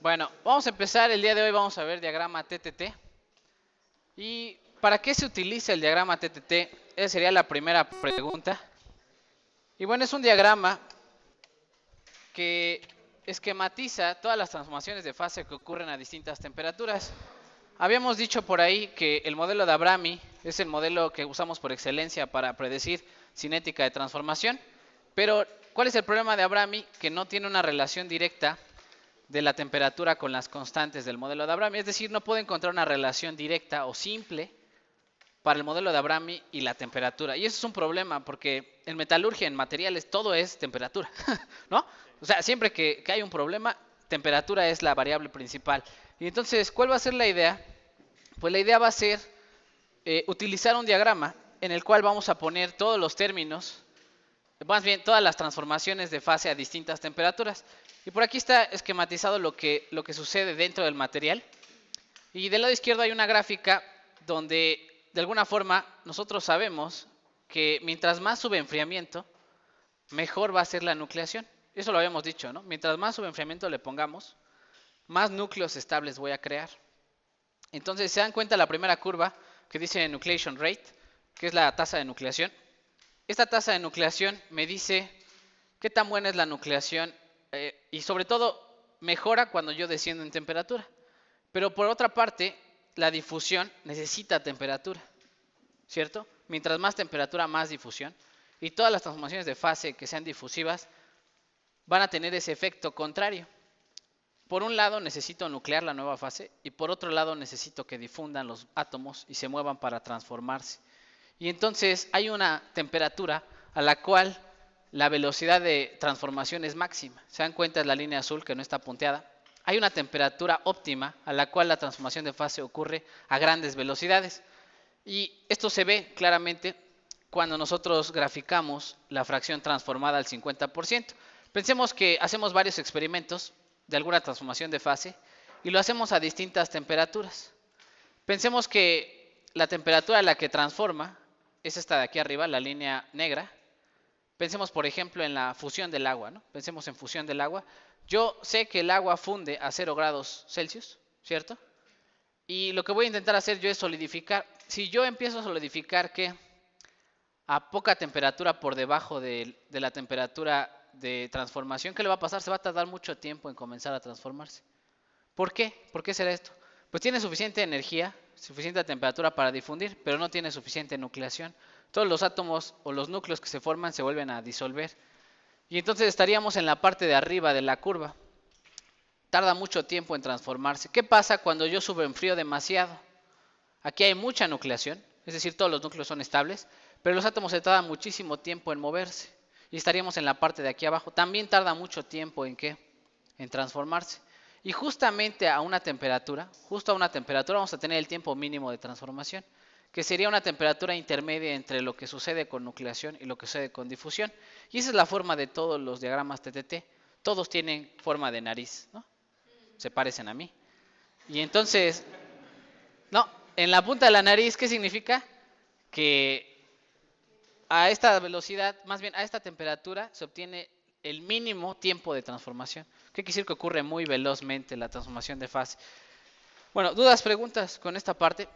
Bueno, vamos a empezar el día de hoy, vamos a ver diagrama TTT. ¿Y para qué se utiliza el diagrama TTT? Esa sería la primera pregunta. Y bueno, es un diagrama que esquematiza todas las transformaciones de fase que ocurren a distintas temperaturas. Habíamos dicho por ahí que el modelo de Abrami es el modelo que usamos por excelencia para predecir cinética de transformación, pero ¿cuál es el problema de Abrami? Que no tiene una relación directa de la temperatura con las constantes del modelo de Abrami, es decir, no puedo encontrar una relación directa o simple para el modelo de Abrami y la temperatura. Y eso es un problema porque en metalurgia, en materiales, todo es temperatura, ¿no? O sea, siempre que hay un problema, temperatura es la variable principal. Y entonces, ¿cuál va a ser la idea? Pues la idea va a ser utilizar un diagrama en el cual vamos a poner todos los términos, más bien todas las transformaciones de fase a distintas temperaturas. Y por aquí está esquematizado lo que sucede dentro del material. Y del lado izquierdo hay una gráfica donde de alguna forma nosotros sabemos que mientras más sube enfriamiento, mejor va a ser la nucleación. Eso lo habíamos dicho, ¿no? Mientras más enfriamiento le pongamos, más núcleos estables voy a crear. Entonces, se dan cuenta la primera curva que dice nucleation rate, que es la tasa de nucleación. Esta tasa de nucleación me dice qué tan buena es la nucleación y sobre todo mejora cuando yo desciendo en temperatura. Pero por otra parte, la difusión necesita temperatura, ¿cierto? Mientras más temperatura, más difusión. Y todas las transformaciones de fase que sean difusivas van a tener ese efecto contrario. Por un lado necesito nuclear la nueva fase y por otro lado necesito que difundan los átomos y se muevan para transformarse. Y entonces hay una temperatura a la cual la velocidad de transformación es máxima. Se dan cuenta, es la línea azul que no está punteada. Hay una temperatura óptima a la cual la transformación de fase ocurre a grandes velocidades. Y esto se ve claramente cuando nosotros graficamos la fracción transformada al 50%. Pensemos que hacemos varios experimentos de alguna transformación de fase y lo hacemos a distintas temperaturas. Pensemos que la temperatura a la que transforma es esta de aquí arriba, la línea negra. Pensemos, por ejemplo, en la fusión del agua, ¿no? Pensemos en fusión del agua. Yo sé que el agua funde a 0 grados Celsius, ¿cierto? Y lo que voy a intentar hacer yo es solidificar. Si yo empiezo a solidificar, ¿qué? A poca temperatura por debajo de la temperatura de transformación, ¿qué le va a pasar? Se va a tardar mucho tiempo en comenzar a transformarse. ¿Por qué? ¿Por qué será esto? Pues tiene suficiente energía, suficiente temperatura para difundir, pero no tiene suficiente nucleación. Todos los átomos o los núcleos que se forman se vuelven a disolver. Y entonces estaríamos en la parte de arriba de la curva. Tarda mucho tiempo en transformarse. ¿Qué pasa cuando yo subenfrío demasiado? Aquí hay mucha nucleación, es decir, todos los núcleos son estables, pero los átomos se tardan muchísimo tiempo en moverse. Y estaríamos en la parte de aquí abajo. También tarda mucho tiempo en ¿qué? En transformarse. Y justamente a una temperatura, justo a una temperatura vamos a tener el tiempo mínimo de transformación, que sería una temperatura intermedia entre lo que sucede con nucleación y lo que sucede con difusión. Y esa es la forma de todos los diagramas TTT. Todos tienen forma de nariz, ¿no? Se parecen a mí. Y entonces, no, en la punta de la nariz, ¿qué significa? Que a esta velocidad, más bien a esta temperatura, se obtiene el mínimo tiempo de transformación. ¿Qué quiere decir? Que ocurre muy velozmente la transformación de fase. Bueno, dudas, preguntas con esta parte.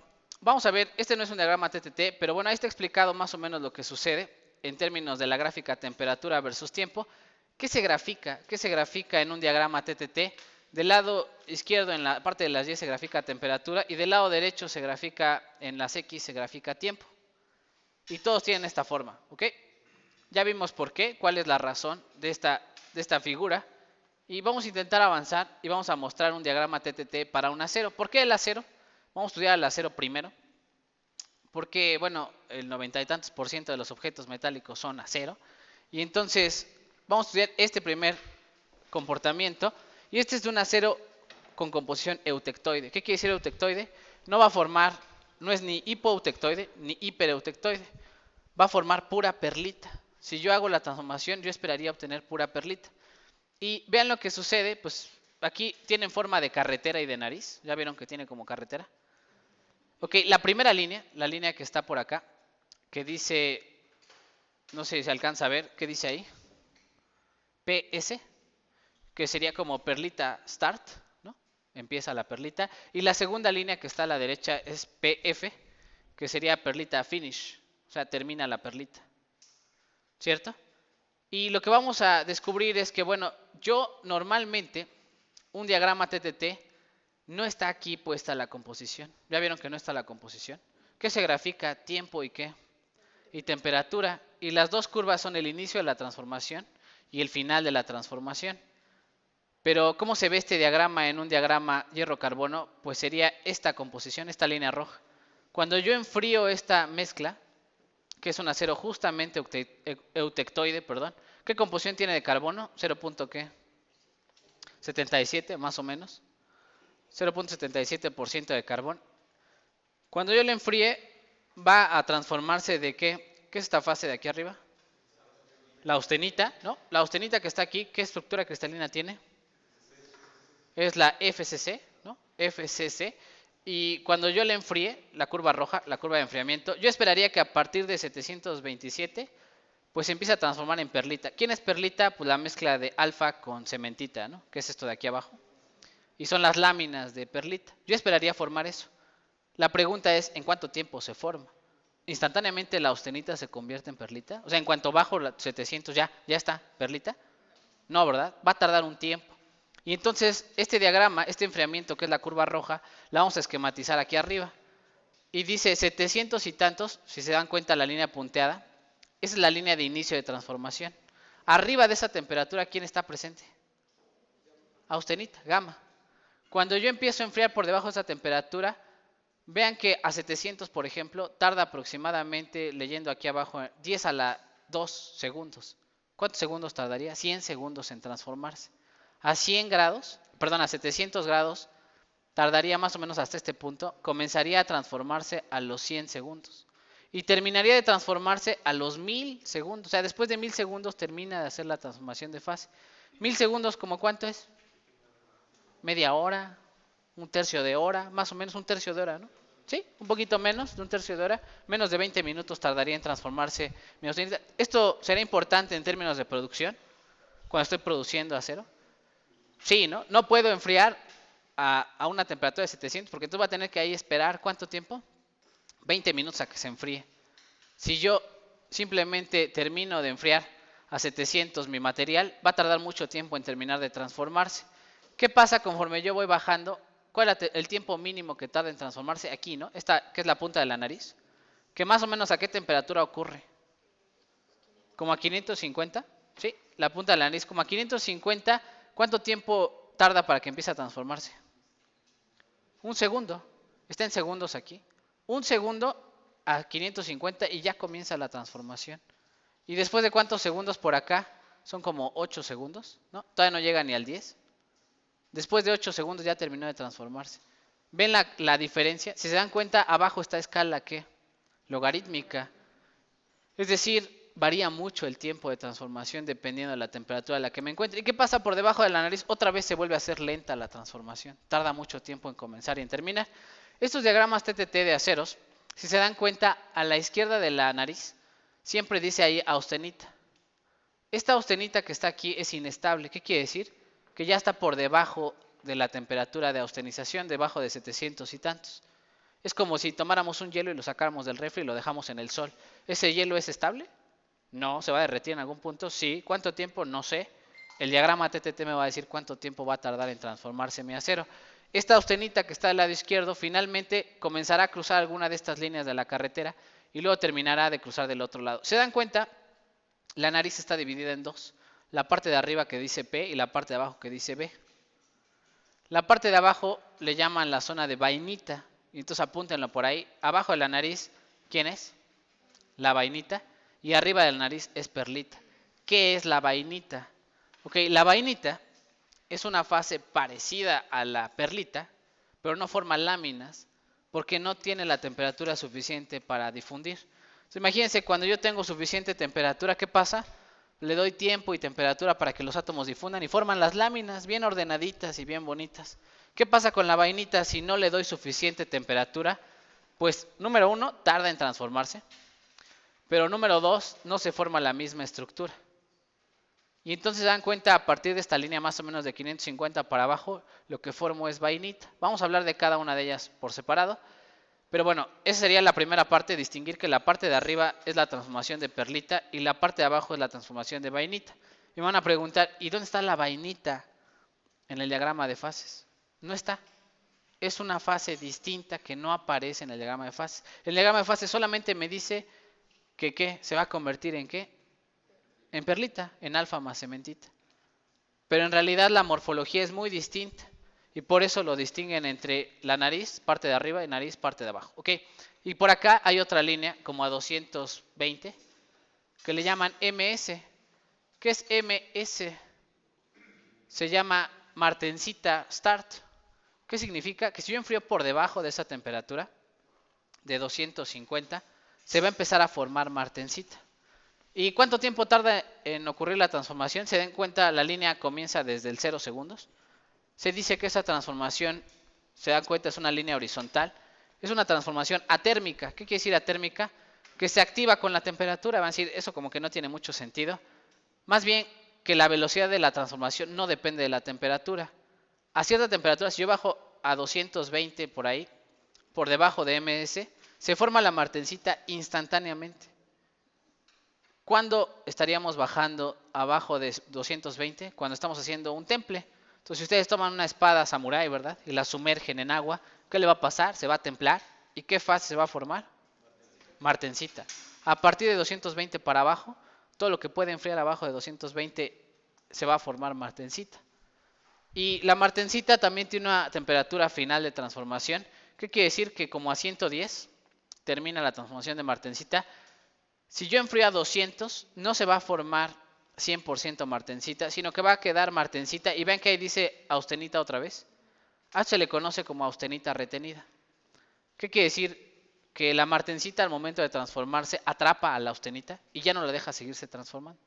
Vamos a ver, este no es un diagrama TTT, pero bueno, ahí está explicado más o menos lo que sucede en términos de la gráfica temperatura versus tiempo. ¿Qué se grafica? ¿Qué se grafica en un diagrama TTT? Del lado izquierdo, en la parte de las Y, se grafica temperatura y del lado derecho se grafica, en las X, se grafica tiempo. Y todos tienen esta forma, ¿ok? Ya vimos por qué, cuál es la razón de esta figura. Y vamos a intentar avanzar y vamos a mostrar un diagrama TTT para un acero. ¿Por qué el acero? Vamos a estudiar el acero primero. Porque, bueno, el 90 y tantos % de los objetos metálicos son acero. Y entonces vamos a estudiar este primer comportamiento. Y este es de un acero con composición eutectoide. ¿Qué quiere decir eutectoide? No va a formar, no es ni hipoeutectoide ni hipereutectoide. Va a formar pura perlita. Si yo hago la transformación, yo esperaría obtener pura perlita. Y vean lo que sucede, pues aquí tienen forma de carretera y de nariz. ¿Ya vieron que tiene como carretera? Ok, la primera línea, la línea que está por acá, que dice, no sé si se alcanza a ver, ¿qué dice ahí? PS, que sería como perlita start, ¿no? empieza la perlita. Y la segunda línea que está a la derecha es PF, que sería perlita finish, o sea, termina la perlita, ¿cierto? Y lo que vamos a descubrir es que, bueno, yo normalmente, un diagrama TTT, no está aquí puesta la composición. ¿Ya vieron que no está la composición? ¿Qué se grafica? Tiempo y qué? Y temperatura. Y las dos curvas son el inicio de la transformación y el final de la transformación. Pero ¿cómo se ve este diagrama en un diagrama hierro-carbono? Pues sería esta composición, esta línea roja. Cuando yo enfrío esta mezcla, que es un acero justamente eutectoide, perdón, ¿qué composición tiene de carbono? 0.77 más o menos. 0.77% de carbón. Cuando yo le enfríe, va a transformarse de ¿qué? ¿Qué es esta fase de aquí arriba? La austenita, ¿no? La austenita que está aquí, ¿qué estructura cristalina tiene? Es la FCC, ¿no? FCC. Y cuando yo le enfríe, la curva roja, la curva de enfriamiento, yo esperaría que a partir de 727, pues se empiece a transformar en perlita. ¿Quién es perlita? Pues la mezcla de alfa con cementita, ¿no? Que es esto de aquí abajo. Y son las láminas de perlita. Yo esperaría formar eso. La pregunta es, ¿en cuánto tiempo se forma? ¿Instantáneamente la austenita se convierte en perlita? O sea, en cuanto bajo la 700 ya está perlita. No, ¿verdad? Va a tardar un tiempo. Y entonces este diagrama, este enfriamiento que es la curva roja, la vamos a esquematizar aquí arriba. Y dice 700 y tantos, si se dan cuenta la línea punteada, esa es la línea de inicio de transformación. Arriba de esa temperatura, ¿quién está presente? Austenita, gamma. Cuando yo empiezo a enfriar por debajo de esa temperatura, vean que a 700, por ejemplo, tarda aproximadamente, leyendo aquí abajo, 10 a la 2 segundos. ¿Cuántos segundos tardaría? 100 segundos en transformarse. A 100 grados, perdón, a 700 grados, tardaría más o menos hasta este punto, comenzaría a transformarse a los 100 segundos. Y terminaría de transformarse a los 1000 segundos. O sea, después de 1000 segundos termina de hacer la transformación de fase. 1000 segundos, ¿como cuánto es? Media hora, un tercio de hora, más o menos un tercio de hora, ¿no? Sí, un poquito menos de un tercio de hora, menos de 20 minutos tardaría en transformarse mi austenita. Esto será importante en términos de producción, cuando estoy produciendo acero. Sí, ¿no? No puedo enfriar a una temperatura de 700 porque tú vas a tener que ahí esperar, ¿cuánto tiempo? 20 minutos a que se enfríe. Si yo simplemente termino de enfriar a 700 mi material, va a tardar mucho tiempo en terminar de transformarse. ¿Qué pasa conforme yo voy bajando? ¿Cuál es el tiempo mínimo que tarda en transformarse? Aquí, ¿no? Esta, que es la punta de la nariz. ¿Que más o menos a qué temperatura ocurre? ¿Como a 550? Sí, la punta de la nariz como a 550. ¿Cuánto tiempo tarda para que empiece a transformarse? Un segundo. Está en segundos aquí. Un segundo a 550 y ya comienza la transformación. ¿Y después de cuántos segundos por acá? Son como 8 segundos, ¿no? Todavía no llega ni al 10. Después de 8 segundos ya terminó de transformarse. ¿Ven la diferencia? Si se dan cuenta, abajo está escala ¿qué? Logarítmica. Es decir, varía mucho el tiempo de transformación dependiendo de la temperatura a la que me encuentre. ¿Y qué pasa por debajo de la nariz? Otra vez se vuelve a hacer lenta la transformación. Tarda mucho tiempo en comenzar y en terminar. Estos diagramas TTT de aceros, si se dan cuenta, a la izquierda de la nariz siempre dice ahí austenita. Esta austenita que está aquí es inestable. ¿Qué quiere decir? Que ya está por debajo de la temperatura de austenización, debajo de 700 y tantos. Es como si tomáramos un hielo y lo sacáramos del refri y lo dejamos en el sol. ¿Ese hielo es estable? No. ¿Se va a derretir en algún punto? Sí. ¿Cuánto tiempo? No sé. El diagrama TTT me va a decir cuánto tiempo va a tardar en transformarse mi acero. Esta austenita que está del lado izquierdo finalmente comenzará a cruzar alguna de estas líneas de la carretera y luego terminará de cruzar del otro lado. ¿Se dan cuenta? La nariz está dividida en dos. La parte de arriba que dice P y la parte de abajo que dice B. La parte de abajo le llaman la zona de vainita. Y entonces apúntenlo por ahí. Abajo de la nariz, ¿quién es? La vainita. Y arriba de la nariz es perlita. ¿Qué es la vainita? Ok, la vainita es una fase parecida a la perlita, pero no forma láminas porque no tiene la temperatura suficiente para difundir. Entonces, imagínense, cuando yo tengo suficiente temperatura, ¿qué pasa? Le doy tiempo y temperatura para que los átomos difundan y forman las láminas bien ordenaditas y bien bonitas. ¿Qué pasa con la vainita si no le doy suficiente temperatura? Pues, número 1, tarda en transformarse. Pero número 2, no se forma la misma estructura. Y entonces se dan cuenta, a partir de esta línea más o menos de 550 para abajo, lo que formo es vainita. Vamos a hablar de cada una de ellas por separado. Pero bueno, esa sería la primera parte, distinguir que la parte de arriba es la transformación de perlita y la parte de abajo es la transformación de vainita. Y me van a preguntar, ¿y dónde está la vainita en el diagrama de fases? No está. Es una fase distinta que no aparece en el diagrama de fases. El diagrama de fases solamente me dice que ¿qué? Se va a convertir en ¿qué? En perlita, en alfa más cementita. Pero en realidad la morfología es muy distinta. Y por eso lo distinguen entre la nariz, parte de arriba, y nariz, parte de abajo. ¿Ok? Y por acá hay otra línea, como a 220, que le llaman MS. ¿Qué es MS? Se llama martensita start. ¿Qué significa? Que si yo enfrío por debajo de esa temperatura, de 250, se va a empezar a formar martensita. ¿Y cuánto tiempo tarda en ocurrir la transformación? Se den cuenta, la línea comienza desde el 0 segundos. Se dice que esa transformación, se dan cuenta, es una línea horizontal. Es una transformación atérmica. ¿Qué quiere decir atérmica? Que se activa con la temperatura. Van a decir, eso como que no tiene mucho sentido. Más bien que la velocidad de la transformación no depende de la temperatura. A cierta temperatura, si yo bajo a 220 por ahí, por debajo de MS, se forma la martensita instantáneamente. ¿Cuándo estaríamos bajando abajo de 220? Cuando estamos haciendo un temple. Entonces, si ustedes toman una espada samurái, ¿verdad? Y la sumergen en agua, ¿qué le va a pasar? Se va a templar. ¿Y qué fase se va a formar? Martensita. A partir de 220 para abajo, todo lo que puede enfriar abajo de 220 se va a formar martensita. Y la martensita también tiene una temperatura final de transformación. ¿Qué quiere decir? Que como a 110 termina la transformación de martensita. Si yo enfrío a 200, no se va a formar 100% martensita, sino que va a quedar martensita. Y ven que ahí dice austenita otra vez. Se le conoce como austenita retenida. ¿Qué quiere decir? Que la martensita al momento de transformarse atrapa a la austenita y ya no la deja seguirse transformando.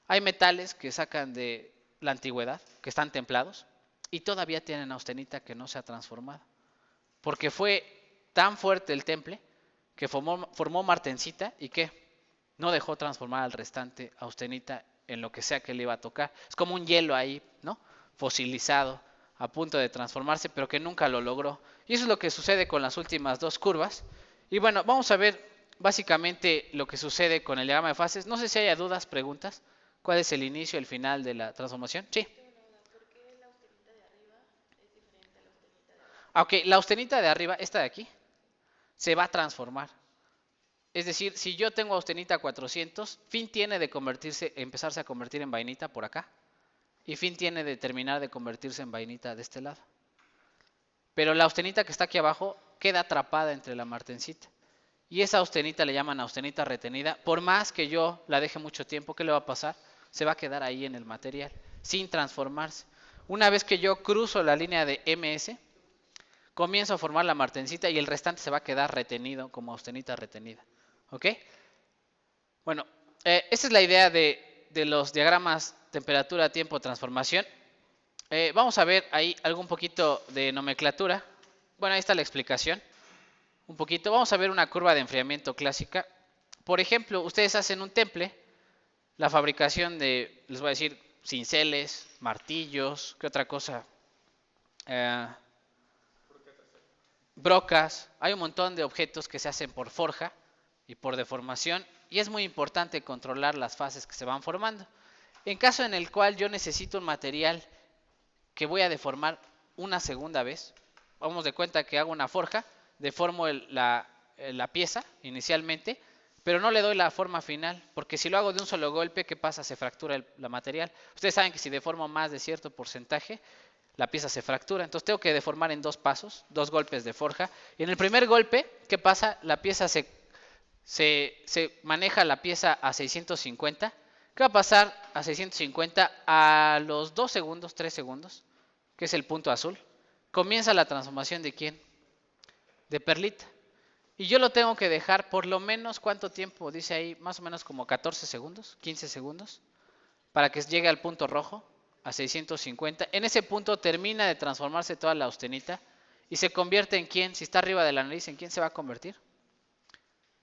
Hay metales que sacan de la antigüedad, que están templados, y todavía tienen austenita que no se ha transformado. Porque fue tan fuerte el temple que formó martensita y que no dejó transformar al restante austenita en lo que sea que le iba a tocar. Es como un hielo ahí, ¿no? Fosilizado, a punto de transformarse, pero que nunca lo logró. Y eso es lo que sucede con las últimas dos curvas. Y bueno, vamos a ver básicamente lo que sucede con el diagrama de fases. No sé si haya dudas, preguntas. ¿Cuál es el inicio y el final de la transformación? Sí. Ok, la austenita de arriba, esta de aquí, se va a transformar. Es decir, si yo tengo austenita 400, fin tiene de empezarse a convertir en vainita por acá. Y fin tiene de terminar de convertirse en vainita de este lado. Pero la austenita que está aquí abajo queda atrapada entre la martensita. Y esa austenita le llaman austenita retenida. Por más que yo la deje mucho tiempo, ¿qué le va a pasar? Se va a quedar ahí en el material, sin transformarse. Una vez que yo cruzo la línea de MS, comienzo a formar la martensita y el restante se va a quedar retenido como austenita retenida. ¿Ok? Bueno, esa es la idea de los diagramas temperatura, tiempo, transformación. Vamos a ver ahí algún poquito de nomenclatura. Bueno, ahí está la explicación. Un poquito. Vamos a ver una curva de enfriamiento clásica. Por ejemplo, ustedes hacen un temple, la fabricación de, les voy a decir, cinceles, martillos, ¿qué otra cosa? Brocas. Hay un montón de objetos que se hacen por forja y por deformación y es muy importante controlar las fases que se van formando. En caso en el cual yo necesito un material que voy a deformar una segunda vez, vamos de cuenta que hago una forja, deformo la pieza inicialmente, pero no le doy la forma final, porque si lo hago de un solo golpe, ¿qué pasa? Se fractura la material. Ustedes saben que si deformo más de cierto porcentaje, la pieza se fractura. Entonces tengo que deformar en dos pasos, dos golpes de forja. Y en el primer golpe, ¿qué pasa? La pieza se maneja la pieza a 650. ¿Qué va a pasar a 650? A los 2 segundos, 3 segundos, que es el punto azul, comienza la transformación de ¿quién? De perlita. Y yo lo tengo que dejar por lo menos, ¿cuánto tiempo? Dice ahí, más o menos como 14 segundos, 15 segundos, para que llegue al punto rojo, a 650. En ese punto termina de transformarse toda la austenita y se convierte en ¿quién? Si está arriba de la nariz, ¿en quién se va a convertir?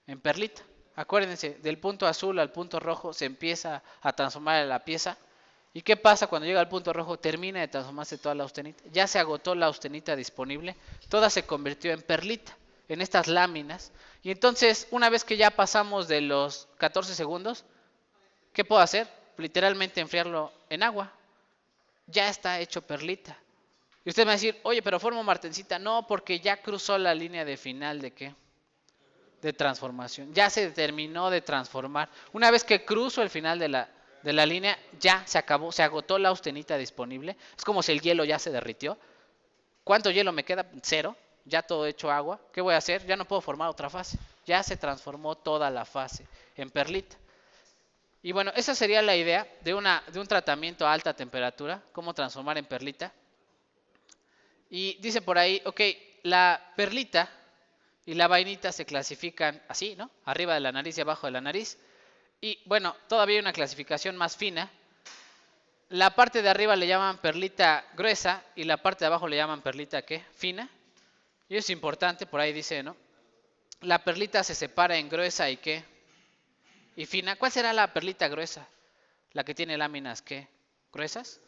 En perlita. Acuérdense, del punto azul al punto rojo se empieza a transformar la pieza ¿Y qué pasa cuando llega al punto rojo? Termina de transformarse toda la austenita. Ya se agotó la austenita disponible, toda se convirtió en perlita, en estas láminas. Y entonces, una vez que ya pasamos de los 14 segundos, ¿qué puedo hacer? Literalmente enfriarlo en agua. Ya está hecho perlita. Y usted me va a decir, oye, pero formo martensita. No, porque ya cruzó la línea de final de ¿qué? De transformación. Ya se terminó de transformar. Una vez que cruzo el final de la línea, ya se acabó, se agotó la austenita disponible. Es como si el hielo ya se derritió. ¿Cuánto hielo me queda? Cero. Ya todo hecho agua. ¿Qué voy a hacer? Ya no puedo formar otra fase. Ya se transformó toda la fase en perlita. Y bueno, esa sería la idea de un tratamiento a alta temperatura, cómo transformar en perlita. Y dice por ahí, ok, la perlita y la vainita se clasifican así, ¿no? Arriba de la nariz y abajo de la nariz. Y bueno, todavía hay una clasificación más fina. La parte de arriba le llaman perlita gruesa y la parte de abajo le llaman perlita ¿qué? Fina. Y es importante, por ahí dice, ¿no? La perlita se separa en gruesa y ¿qué? Y fina. ¿Cuál será la perlita gruesa? La que tiene láminas ¿qué? Gruesas.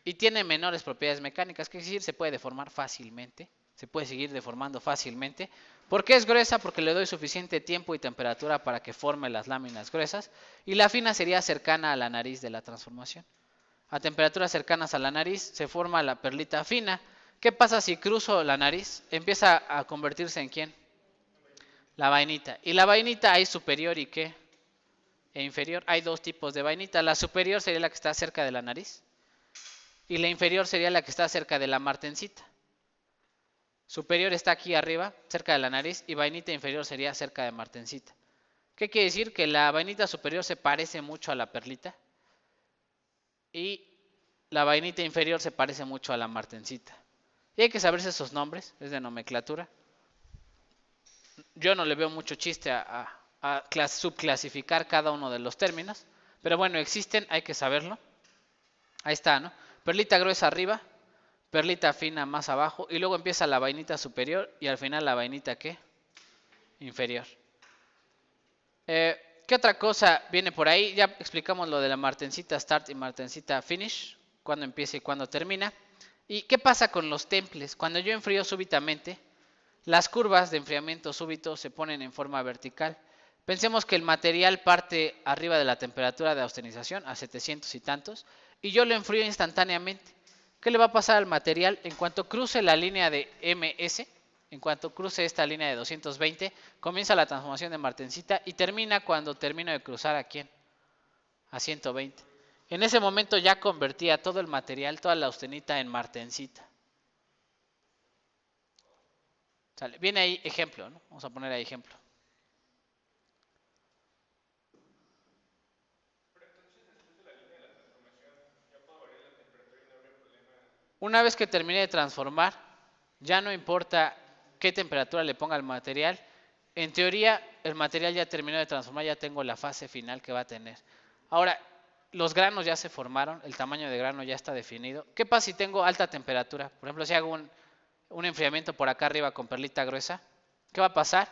Y tiene menores propiedades mecánicas, que es decir, se puede deformar fácilmente. Se puede seguir deformando fácilmente. ¿Por qué es gruesa? Porque le doy suficiente tiempo y temperatura para que forme las láminas gruesas. Y la fina sería cercana a la nariz de la transformación. A temperaturas cercanas a la nariz se forma la perlita fina. ¿Qué pasa si cruzo la nariz? Empieza a convertirse en ¿quién? La vainita. Y la vainita hay superior y ¿qué? E inferior. Hay dos tipos de vainita. La superior sería la que está cerca de la nariz. Y la inferior sería la que está cerca de la martensita. Superior está aquí arriba, cerca de la nariz, y vainita inferior sería cerca de martensita. ¿Qué quiere decir? Que la vainita superior se parece mucho a la perlita y la vainita inferior se parece mucho a la martensita. Y hay que saberse esos nombres, es de nomenclatura. Yo no le veo mucho chiste a subclasificar cada uno de los términos, pero bueno, existen, hay que saberlo. Ahí está, ¿no? Perlita gruesa arriba, perlita fina más abajo y luego empieza la vainita superior y al final la vainita ¿qué? Inferior. ¿Qué otra cosa viene por ahí? Ya explicamos lo de la martensita start y martensita finish, cuándo empieza y cuándo termina. ¿Y qué pasa con los temples? Cuando yo enfrío súbitamente, las curvas de enfriamiento súbito se ponen en forma vertical. Pensemos que el material parte arriba de la temperatura de austenización, a 700 y tantos, y yo lo enfrío instantáneamente. ¿Qué le va a pasar al material? En cuanto cruce la línea de MS, en cuanto cruce esta línea de 220, comienza la transformación de martensita y termina cuando termino de cruzar ¿a quién? A 120. En ese momento ya convertía todo el material, toda la austenita en martensita. ¿Sale? Viene ahí ejemplo, ¿no? Vamos a poner ahí ejemplo. Una vez que termine de transformar, ya no importa qué temperatura le ponga al material. En teoría, el material ya terminó de transformar, ya tengo la fase final que va a tener. Ahora, los granos ya se formaron, el tamaño de grano ya está definido. ¿Qué pasa si tengo alta temperatura? Por ejemplo, si hago un enfriamiento por acá arriba con perlita gruesa, ¿qué va a pasar?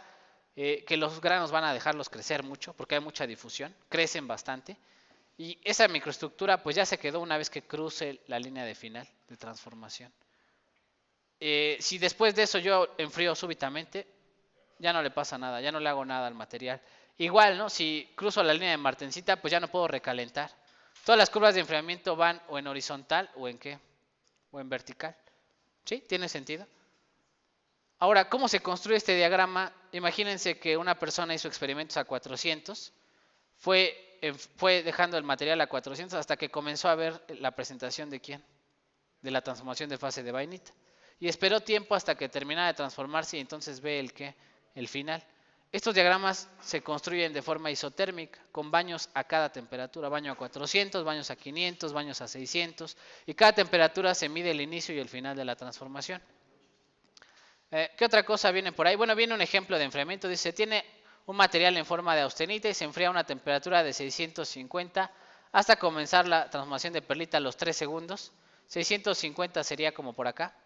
Que los granos van a dejarlos crecer mucho porque hay mucha difusión, crecen bastante. Y esa microestructura pues ya se quedó una vez que cruce la línea de final de transformación. Si después de eso yo enfrío súbitamente, ya no le pasa nada, ya no le hago nada al material. Igual, ¿no? Si cruzo la línea de martensita, pues ya no puedo recalentar. Todas las curvas de enfriamiento van o en horizontal o en ¿qué? O en vertical. ¿Sí? ¿Tiene sentido? Ahora, ¿cómo se construye este diagrama? Imagínense que una persona hizo experimentos a 400, fue dejando el material a 400 hasta que comenzó a ver la presentación de ¿quién? De la transformación de fase de vainita. Y esperó tiempo hasta que terminara de transformarse y entonces ve el ¿qué? El final. Estos diagramas se construyen de forma isotérmica, con baños a cada temperatura, baño a 400, baños a 500, baños a 600, y cada temperatura se mide el inicio y el final de la transformación. ¿Qué otra cosa viene por ahí? Bueno, viene un ejemplo de enfriamiento. Dice, tiene un material en forma de austenita y se enfría a una temperatura de 650 hasta comenzar la transformación de perlita a los 3 segundos. 650 sería como por acá.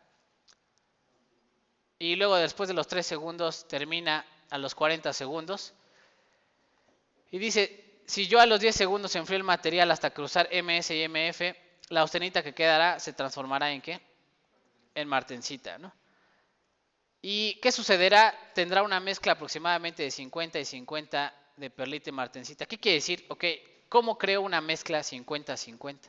Y luego después de los 3 segundos termina a los 40 segundos. Y dice, si yo a los 10 segundos enfrío el material hasta cruzar MS y MF, la austenita que quedará se transformará en ¿qué? En martensita, ¿no? ¿Y qué sucederá? Tendrá una mezcla aproximadamente de 50 y 50 de perlita y martensita. ¿Qué quiere decir? Ok, ¿cómo creo una mezcla 50-50?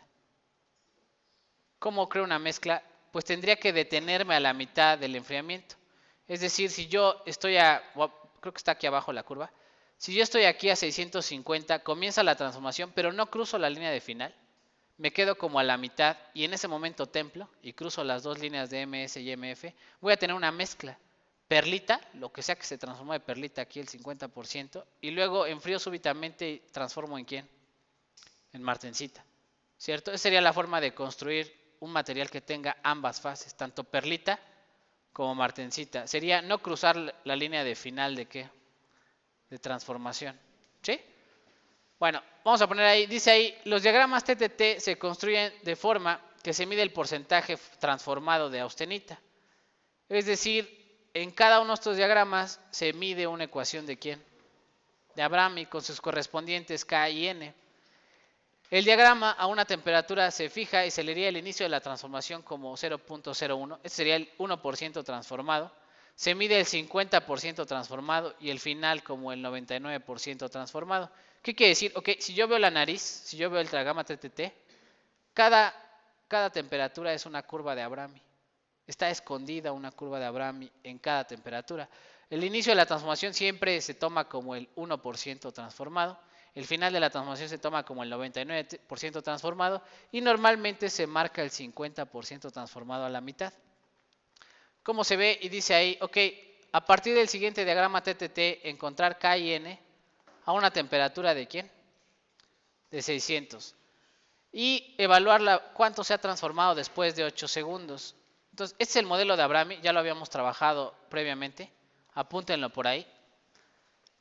¿Cómo creo una mezcla? Pues tendría que detenerme a la mitad del enfriamiento. Es decir, si yo estoy creo que está aquí abajo la curva. Si yo estoy aquí a 650, comienza la transformación, pero no cruzo la línea de final. Me quedo como a la mitad y en ese momento templo y cruzo las dos líneas de MS y MF. Voy a tener una mezcla. Perlita, lo que sea que se transformó de perlita aquí el 50%, y luego enfrío súbitamente y transformo en ¿quién? En martensita, ¿cierto? Esa sería la forma de construir un material que tenga ambas fases, tanto perlita como martensita. Sería no cruzar la línea de final de ¿qué? De transformación, ¿sí? Bueno, vamos a poner ahí, dice ahí, los diagramas TTT se construyen de forma que se mide el porcentaje transformado de austenita. Es decir, en cada uno de estos diagramas se mide una ecuación de ¿quién? De Abrami con sus correspondientes K y N. El diagrama a una temperatura se fija y se leería el inicio de la transformación como 0.01. Este sería el 1% transformado. Se mide el 50% transformado y el final como el 99% transformado. ¿Qué quiere decir? Ok, si yo veo la nariz, si yo veo el diagrama TTT, cada temperatura es una curva de Abrami. Está escondida una curva de Abrami en cada temperatura. El inicio de la transformación siempre se toma como el 1% transformado. El final de la transformación se toma como el 99% transformado y normalmente se marca el 50% transformado a la mitad. ¿Cómo se ve? Y dice ahí, ok, a partir del siguiente diagrama TTT, encontrar K y N a una temperatura de ¿quién? De 600. Y evaluar cuánto se ha transformado después de 8 segundos. Entonces, este es el modelo de Abrami, ya lo habíamos trabajado previamente. Apúntenlo por ahí.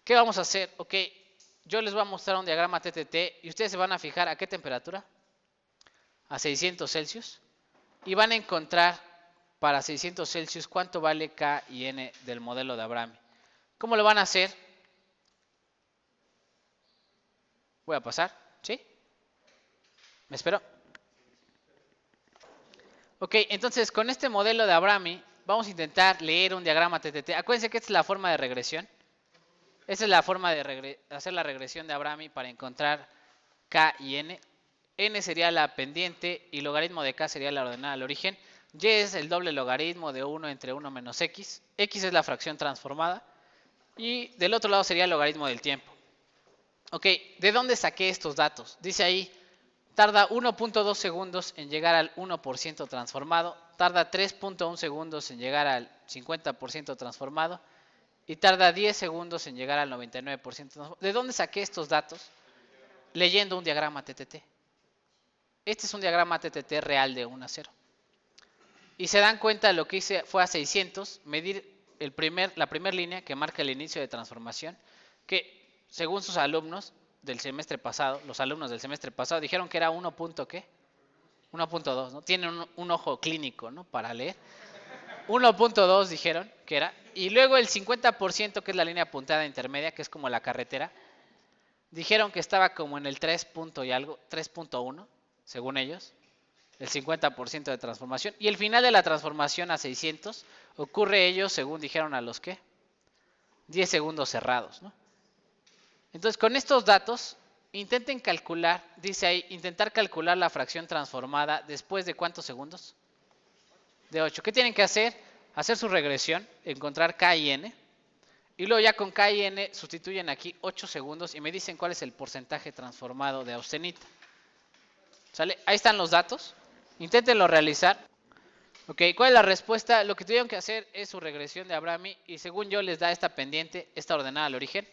¿Qué vamos a hacer? Ok, yo les voy a mostrar un diagrama TTT y ustedes se van a fijar a qué temperatura. A 600 Celsius. Y van a encontrar para 600 Celsius cuánto vale K y N del modelo de Abrami. ¿Cómo lo van a hacer? Voy a pasar, ¿sí? ¿Me espero? Ok, entonces con este modelo de Abrami vamos a intentar leer un diagrama TTT. Acuérdense que esta es la forma de regresión. Esta es la forma de hacer la regresión de Abrami para encontrar K y N. N sería la pendiente y logaritmo de K sería la ordenada al origen. Y es el doble logaritmo de 1 entre 1 menos X. X es la fracción transformada. Y del otro lado sería el logaritmo del tiempo. Ok, ¿de dónde saqué estos datos? Dice ahí, tarda 1.2 segundos en llegar al 1% transformado. Tarda 3.1 segundos en llegar al 50% transformado. Y tarda 10 segundos en llegar al 99%. ¿De dónde saqué estos datos? Leyendo un diagrama TTT. Este es un diagrama TTT real de 1 a 0. Y se dan cuenta, lo que hice fue a 600, medir la primera línea que marca el inicio de transformación, que según sus alumnos del semestre pasado, los alumnos del semestre pasado dijeron que era 1.¿qué? 1.2, ¿no? Tienen un ojo clínico, ¿no? Para leer. 1.2 dijeron que era. Y luego el 50%, que es la línea puntada intermedia, que es como la carretera, dijeron que estaba como en el 3 y algo, 3.1, según ellos, el 50% de transformación. Y el final de la transformación a 600 ocurre ellos, según dijeron, a los ¿qué? 10 segundos cerrados, ¿no? Entonces, con estos datos, intenten calcular, dice ahí, intentar calcular la fracción transformada después de ¿cuántos segundos? De 8. ¿Qué tienen que hacer? Hacer su regresión, encontrar K y N. Y luego ya con K y N sustituyen aquí 8 segundos y me dicen cuál es el porcentaje transformado de austenita. ¿Sale? Ahí están los datos. Inténtenlo realizar. Ok, ¿cuál es la respuesta? Lo que tuvieron que hacer es su regresión de Abrami y según yo les da esta pendiente, esta ordenada al origen.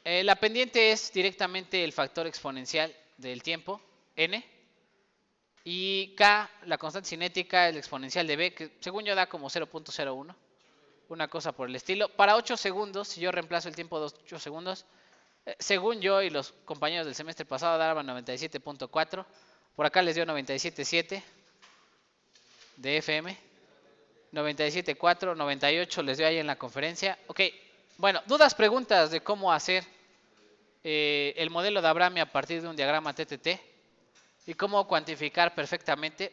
La pendiente es directamente el factor exponencial del tiempo, n. Y K, la constante cinética, el exponencial de B, que según yo da como 0.01. Una cosa por el estilo. Para 8 segundos, si yo reemplazo el tiempo de 8 segundos, según yo y los compañeros del semestre pasado daban 97.4. Por acá les dio 97.7 de FM. 97.4, 98 les dio ahí en la conferencia. Ok, bueno, dudas, preguntas de cómo hacer el modelo de Abrami a partir de un diagrama TTT. y cómo cuantificar perfectamente.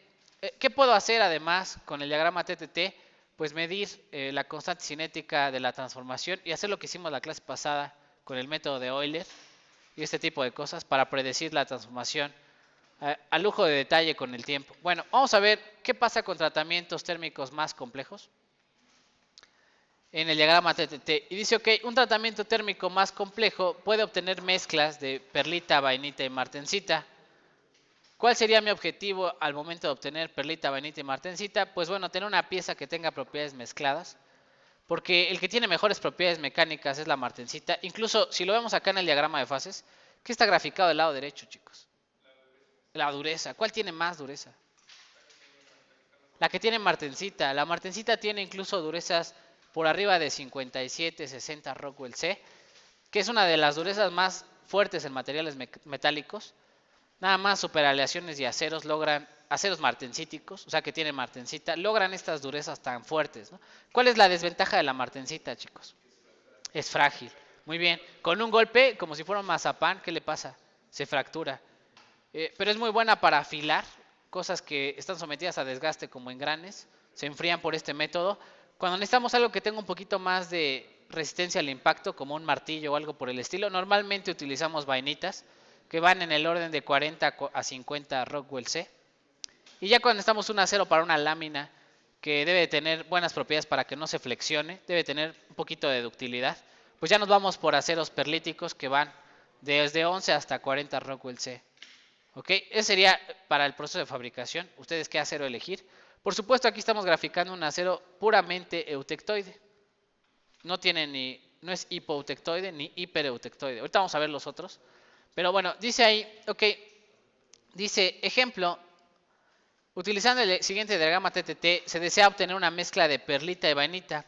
¿Qué puedo hacer además con el diagrama TTT? Pues medir la constante cinética de la transformación y hacer lo que hicimos la clase pasada con el método de Euler y este tipo de cosas para predecir la transformación a lujo de detalle con el tiempo. Bueno, vamos a ver qué pasa con tratamientos térmicos más complejos en el diagrama TTT. Y dice, ok, un tratamiento térmico más complejo puede obtener mezclas de perlita, vainita y martensita. ¿Cuál sería mi objetivo al momento de obtener perlita, vainita y martensita? Pues bueno, tener una pieza que tenga propiedades mezcladas, porque el que tiene mejores propiedades mecánicas es la martensita. Incluso si lo vemos acá en el diagrama de fases, ¿qué está graficado del lado derecho, chicos? La dureza. ¿Cuál tiene más dureza? La que tiene martensita. La martensita tiene incluso durezas por arriba de 57, 60 Rockwell C, que es una de las durezas más fuertes en materiales metálicos. Nada más superaleaciones y aceros logran, aceros martensíticos, o sea que tiene martensita, logran estas durezas tan fuertes, ¿no? ¿Cuál es la desventaja de la martensita, chicos? Es frágil. Muy bien. Con un golpe, como si fuera un mazapán, ¿qué le pasa? Se fractura. Pero es muy buena para afilar cosas que están sometidas a desgaste como engranes, se enfrían por este método. Cuando necesitamos algo que tenga un poquito más de resistencia al impacto, como un martillo o algo por el estilo, normalmente utilizamos vainitas que van en el orden de 40 a 50 Rockwell C. Y ya cuando necesitamos un acero para una lámina que debe tener buenas propiedades para que no se flexione, debe tener un poquito de ductilidad, pues ya nos vamos por aceros perlíticos que van desde 11 hasta 40 Rockwell C. ¿Ok? Ese sería para el proceso de fabricación. Ustedes qué acero elegir. Por supuesto, aquí estamos graficando un acero puramente eutectoide. No tiene no es hipoeutectoide ni hipereutectoide. Ahorita vamos a ver los otros. Pero bueno, dice ahí, ok, dice, ejemplo, utilizando el siguiente diagrama TTT, se desea obtener una mezcla de perlita y vainita.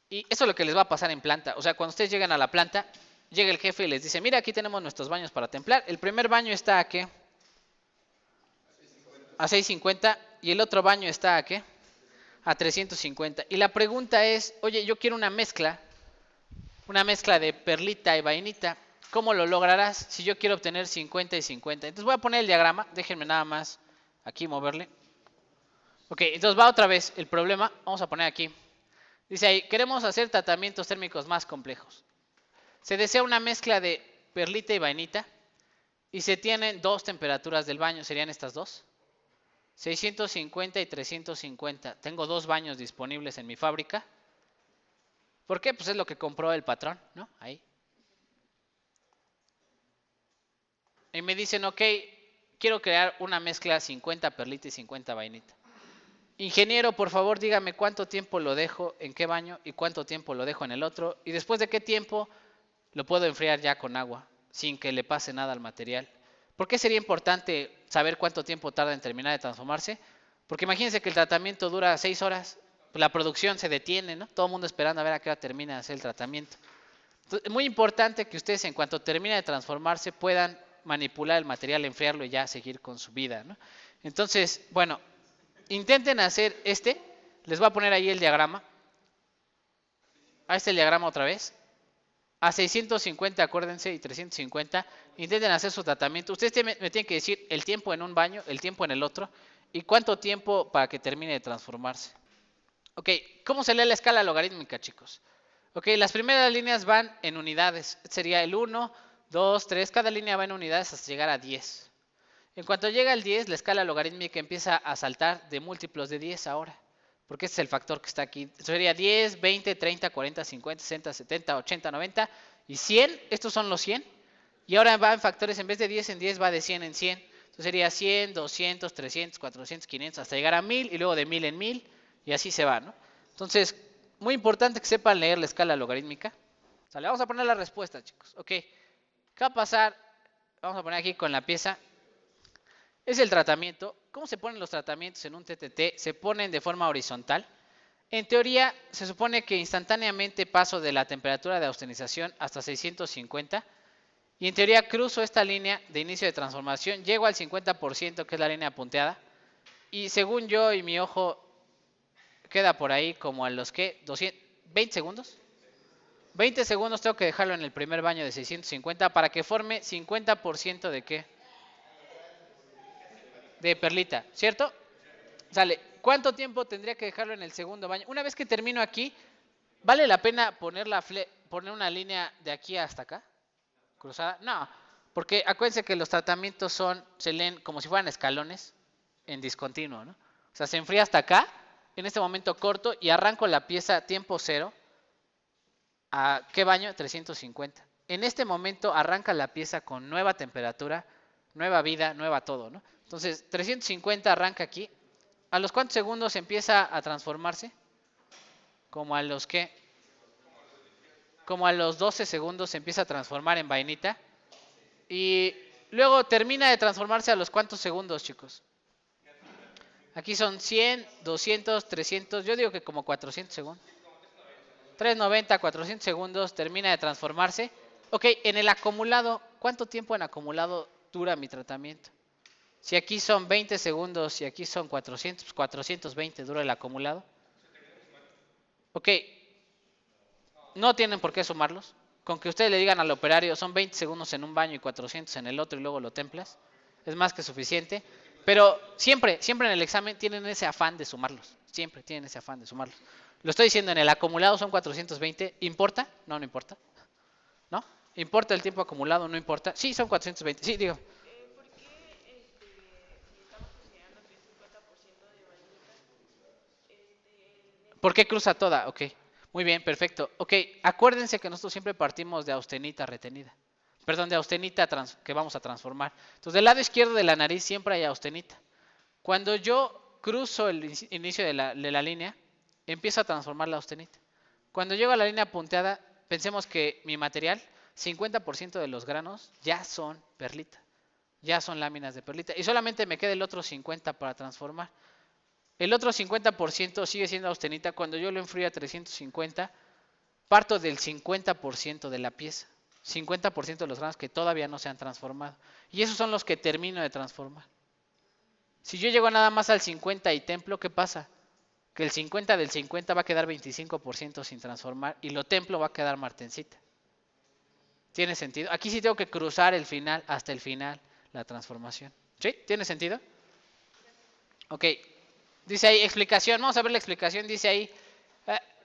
Y eso es lo que les va a pasar en planta. O sea, cuando ustedes llegan a la planta, llega el jefe y les dice, mira, aquí tenemos nuestros baños para templar. El primer baño está a ¿qué? A 650 y el otro baño está a ¿qué? A 350. Y la pregunta es, oye, yo quiero una mezcla de perlita y vainita. ¿Cómo lo lograrás si yo quiero obtener 50 y 50? Entonces voy a poner el diagrama, déjenme nada más aquí moverle. Ok, entonces va otra vez el problema, vamos a poner aquí. Dice ahí, queremos hacer tratamientos térmicos más complejos. Se desea una mezcla de perlita y vainita y se tienen dos temperaturas del baño, serían estas dos. 650 y 350. Tengo dos baños disponibles en mi fábrica. ¿Por qué? Pues es lo que compró el patrón, ¿no? Ahí. Y me dicen, ok, quiero crear una mezcla 50 perlita y 50 vainita. Ingeniero, por favor, dígame cuánto tiempo lo dejo en qué baño y cuánto tiempo lo dejo en el otro. Y después de qué tiempo lo puedo enfriar ya con agua, sin que le pase nada al material. ¿Por qué sería importante saber cuánto tiempo tarda en terminar de transformarse? Porque imagínense que el tratamiento dura 6 horas, pues la producción se detiene, ¿no? Todo el mundo esperando a ver a qué hora termina de hacer el tratamiento. Entonces, es muy importante que ustedes en cuanto termine de transformarse puedan manipular el material, enfriarlo y ya seguir con su vida, ¿no? Entonces, bueno, intenten hacer les voy a poner ahí el diagrama. Ahí está el diagrama otra vez. A 650, acuérdense, y 350, intenten hacer su tratamiento. Ustedes me tienen que decir el tiempo en un baño, el tiempo en el otro, y cuánto tiempo para que termine de transformarse. Ok, ¿cómo se lee la escala logarítmica, chicos? Ok, las primeras líneas van en unidades. Sería el 1, 2, 3, cada línea va en unidades hasta llegar a 10. En cuanto llega al 10, la escala logarítmica empieza a saltar de múltiplos de 10 ahora. Porque este es el factor que está aquí. Sería 10, 20, 30, 40, 50, 60, 70, 80, 90 y 100. Estos son los 100. Y ahora va en factores, en vez de 10 en 10, va de 100 en 100. Entonces sería 100, 200, 300, 400, 500, hasta llegar a 1000 y luego de 1000 en 1000. Y así se va, ¿no? Entonces, muy importante que sepan leer la escala logarítmica. ¿Sale? Vamos a poner la respuesta, chicos. Ok. ¿Qué va a pasar? Vamos a poner aquí con la pieza. Es el tratamiento. ¿Cómo se ponen los tratamientos en un TTT? Se ponen de forma horizontal. En teoría, se supone que instantáneamente paso de la temperatura de austenización hasta 650 y en teoría cruzo esta línea de inicio de transformación, llego al 50%, que es la línea punteada, y según yo y mi ojo queda por ahí como a los que 20 segundos. 20 segundos tengo que dejarlo en el primer baño de 650 para que forme 50% de qué? de perlita, ¿cierto? Sale. ¿Cuánto tiempo tendría que dejarlo en el segundo baño? Una vez que termino aquí, ¿vale la pena poner una línea de aquí hasta acá? ¿Cruzada? No, porque acuérdense que los tratamientos se leen como si fueran escalones en discontinuo, ¿no? O sea, se enfría hasta acá, en este momento corto, y arranco la pieza tiempo cero. ¿A qué baño? 350. En este momento arranca la pieza con nueva temperatura, nueva vida, nueva todo, ¿no? Entonces, 350 arranca aquí. ¿A los cuántos segundos empieza a transformarse? Como a los que, como a los 12 segundos se empieza a transformar en vainita. Y luego termina de transformarse a los cuántos segundos, chicos. Aquí son 100, 200, 300, yo digo que como 400 segundos. 390, 400 segundos, termina de transformarse. Ok, en el acumulado, ¿cuánto tiempo en acumulado dura mi tratamiento? Si aquí son 20 segundos y aquí son 400, pues 420 dura el acumulado. Ok, no tienen por qué sumarlos. Con que ustedes le digan al operario, son 20 segundos en un baño y 400 en el otro y luego lo templas, es más que suficiente. Pero siempre en el examen tienen ese afán de sumarlos. Siempre tienen ese afán de sumarlos. Lo estoy diciendo, en el acumulado son 420. ¿Importa? No, no importa. ¿No? ¿Importa el tiempo acumulado? No importa. Sí, son 420. Sí, digo. ¿Por qué cruza toda? Ok. Muy bien, perfecto. Ok, acuérdense que nosotros siempre partimos de austenita retenida. Perdón, de austenita que vamos a transformar. Entonces, del lado izquierdo de la nariz siempre hay austenita. Cuando yo cruzo el inicio de la línea, empiezo a transformar la austenita. Cuando llego a la línea punteada, pensemos que mi material, 50% de los granos ya son perlita. Ya son láminas de perlita. Y solamente me queda el otro 50% para transformar. El otro 50% sigue siendo austenita. Cuando yo lo enfrío a 350, parto del 50% de la pieza. 50% de los granos que todavía no se han transformado. Y esos son los que termino de transformar. Si yo llego nada más al 50 y templo, ¿qué pasa? Que el 50 del 50 va a quedar 25% sin transformar y lo templo va a quedar martencita. ¿Tiene sentido? Aquí sí tengo que cruzar el final hasta el final, la transformación. ¿Sí? ¿Tiene sentido? Ok. Dice ahí, explicación. Vamos a ver la explicación. Dice ahí,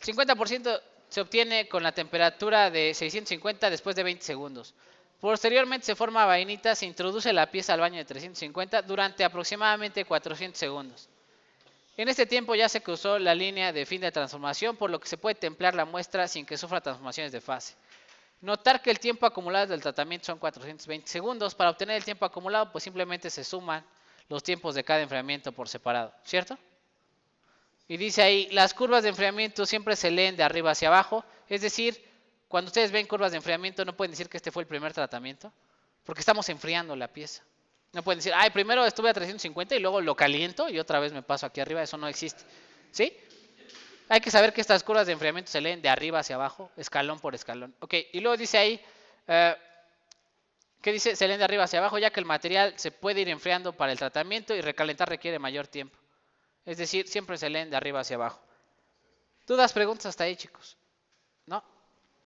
50% se obtiene con la temperatura de 650 después de 20 segundos. Posteriormente se forma vainita, se introduce la pieza al baño de 350 durante aproximadamente 400 segundos. En este tiempo ya se cruzó la línea de fin de transformación, por lo que se puede templar la muestra sin que sufra transformaciones de fase. Notar que el tiempo acumulado del tratamiento son 420 segundos. Para obtener el tiempo acumulado, pues simplemente se suman los tiempos de cada enfriamiento por separado, ¿cierto? Y dice ahí, las curvas de enfriamiento siempre se leen de arriba hacia abajo, es decir, cuando ustedes ven curvas de enfriamiento no pueden decir que este fue el primer tratamiento, porque estamos enfriando la pieza. No pueden decir, ay, primero estuve a 350 y luego lo caliento y otra vez me paso aquí arriba, eso no existe. ¿Sí? Hay que saber que estas curvas de enfriamiento se leen de arriba hacia abajo, escalón por escalón. Ok, y luego dice ahí, ¿qué dice? Se leen de arriba hacia abajo, ya que el material se puede ir enfriando para el tratamiento y recalentar requiere mayor tiempo. Es decir, siempre se leen de arriba hacia abajo. ¿Dudas, preguntas hasta ahí, chicos?